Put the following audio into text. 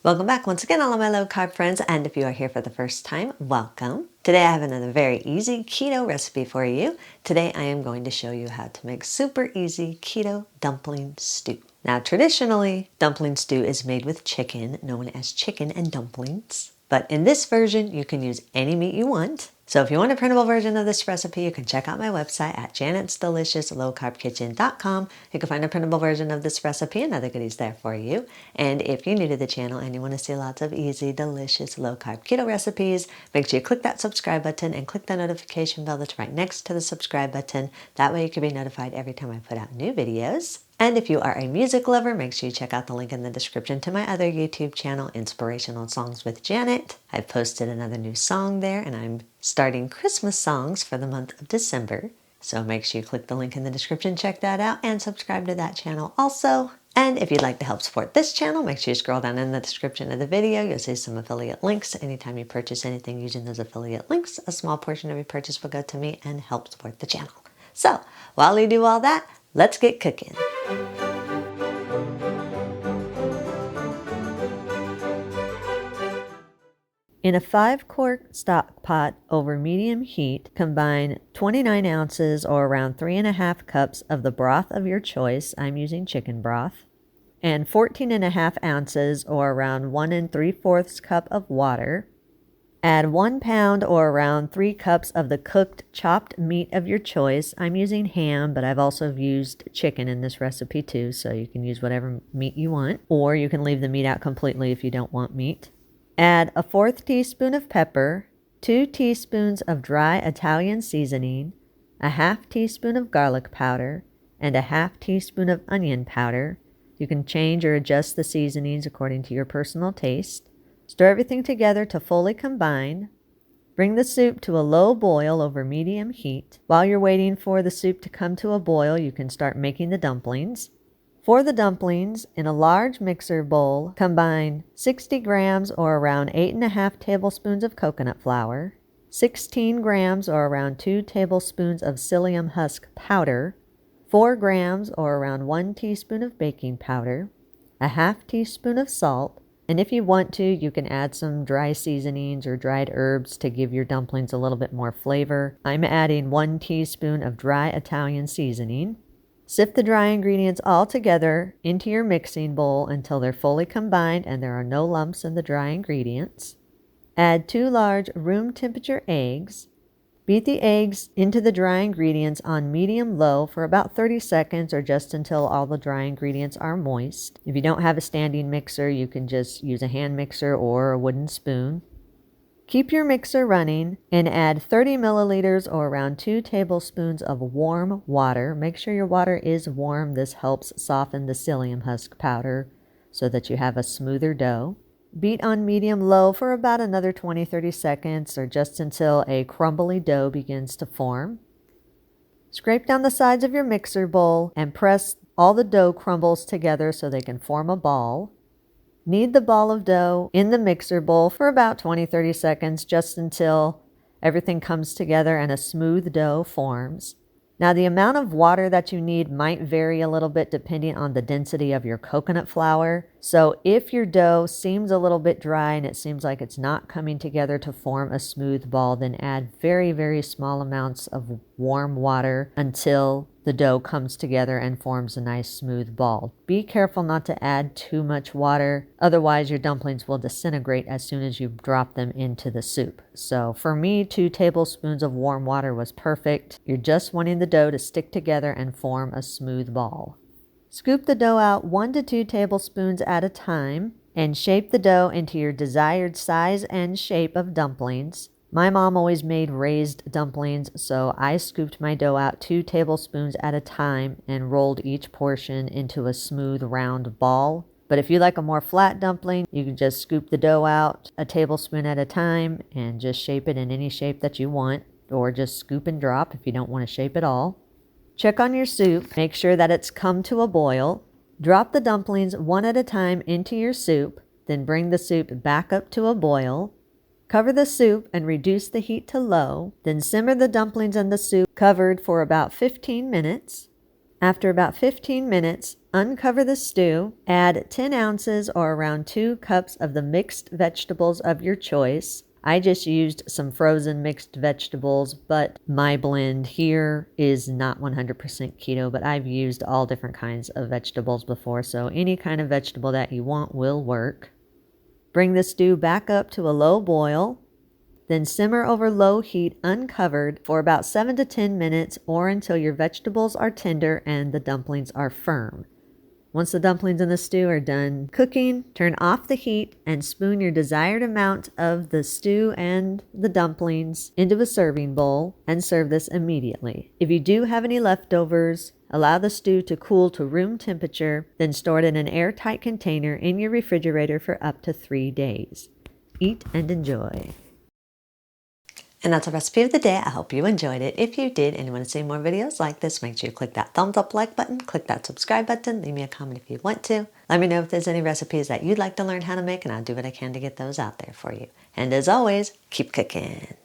Welcome back once again, all of my low carb friends, and if you are here for the first time, welcome. Today I have another very easy keto recipe for you. Today I am going to show you how to make super easy keto dumpling stew. Now traditionally, dumpling stew is made with chicken, known as chicken and dumplings. But in this version, you can use any meat you want. So if you want a printable version of this recipe, you can check out my website at janetsdeliciouslowcarbkitchen.com. You can find a printable version of this recipe and other goodies there for you. And if you're new to the channel and you want to see lots of easy, delicious, low-carb keto recipes, make sure you click that subscribe button and click the notification bell that's right next to the subscribe button. That way you can be notified every time I put out new videos. And if you are a music lover, make sure you check out the link in the description to my other YouTube channel, Inspirational Songs with Janet. I've posted another new song there, and I'm starting Christmas songs for the month of December. So make sure you click the link in the description, check that out, and subscribe to that channel also. And if you'd like to help support this channel, make sure you scroll down in the description of the video. You'll see some affiliate links. Anytime you purchase anything using those affiliate links, a small portion of your purchase will go to me and help support the channel. So while you do all that, let's get cooking. In a 5-quart stock pot over medium heat, combine 29 ounces or around 3.5 cups of the broth of your choice. I'm using chicken broth. And 14.5 ounces or around 1 3/4 cup of water. Add 1 pound or around 3 cups of the cooked chopped meat of your choice. I'm using ham, but I've also used chicken in this recipe too, so you can use whatever meat you want, or you can leave the meat out completely if you don't want meat. Add a 1/4 teaspoon of pepper, 2 teaspoons of dry Italian seasoning, a 1/2 teaspoon of garlic powder, and a 1/2 teaspoon of onion powder. You can change or adjust the seasonings according to your personal taste. Stir everything together to fully combine. Bring the soup to a low boil over medium heat. While you're waiting for the soup to come to a boil, you can start making the dumplings. For the dumplings, in a large mixer bowl, combine 60 grams or around 8.5 tablespoons of coconut flour, 16 grams or around 2 tablespoons of psyllium husk powder, 4 grams or around 1 teaspoon of baking powder, a 1/2 teaspoon of salt, and if you want to, you can add some dry seasonings or dried herbs to give your dumplings a little bit more flavor. I'm adding 1 teaspoon of dry Italian seasoning. Sift the dry ingredients all together into your mixing bowl until they're fully combined and there are no lumps in the dry ingredients. Add 2 large room temperature eggs. Beat the eggs into the dry ingredients on medium-low for about 30 seconds or just until all the dry ingredients are moist. If you don't have a standing mixer, you can just use a hand mixer or a wooden spoon. Keep your mixer running and add 30 milliliters or around 2 tablespoons of warm water. Make sure your water is warm. This helps soften the psyllium husk powder so that you have a smoother dough. Beat on medium-low for about another 20-30 seconds or just until a crumbly dough begins to form. Scrape down the sides of your mixer bowl and press all the dough crumbles together so they can form a ball. Knead the ball of dough in the mixer bowl for about 20-30 seconds just until everything comes together and a smooth dough forms. Now the amount of water that you need might vary a little bit depending on the density of your coconut flour. So if your dough seems a little bit dry and it seems like it's not coming together to form a smooth ball, then add very, very small amounts of warm water until the dough comes together and forms a nice smooth ball. Be careful not to add too much water, otherwise your dumplings will disintegrate as soon as you drop them into the soup. So for me, 2 tablespoons of warm water was perfect. You're just wanting the dough to stick together and form a smooth ball. Scoop the dough out 1 to 2 tablespoons at a time and shape the dough into your desired size and shape of dumplings. My mom always made raised dumplings, so I scooped my dough out 2 tablespoons at a time and rolled each portion into a smooth round ball. But if you like a more flat dumpling, you can just scoop the dough out a tablespoon at a time and just shape it in any shape that you want, or just scoop and drop if you don't want to shape it all. Check on your soup, make sure that it's come to a boil. Drop the dumplings one at a time into your soup, then bring the soup back up to a boil. Cover the soup and reduce the heat to low, then simmer the dumplings in the soup covered for about 15 minutes. After about 15 minutes, Uncover the stew, add 10 ounces or around 2 cups of the mixed vegetables of your choice. I just used some frozen mixed vegetables, but my blend here is not 100% keto, but I've used all different kinds of vegetables before, so any kind of vegetable that you want will work. Bring the stew back up to a low boil, then simmer over low heat uncovered for about 7 to 10 minutes or until your vegetables are tender and the dumplings are firm. Once the dumplings in the stew are done cooking, turn off the heat and spoon your desired amount of the stew and the dumplings into a serving bowl and serve this immediately. If you do have any leftovers, allow the stew to cool to room temperature, then store it in an airtight container in your refrigerator for up to 3 days. Eat and enjoy. And that's the recipe of the day. I hope you enjoyed it. If you did and you want to see more videos like this, make sure you click that thumbs up like button, click that subscribe button, leave me a comment if you want to. Let me know if there's any recipes that you'd like to learn how to make, and I'll do what I can to get those out there for you. And as always, keep cooking.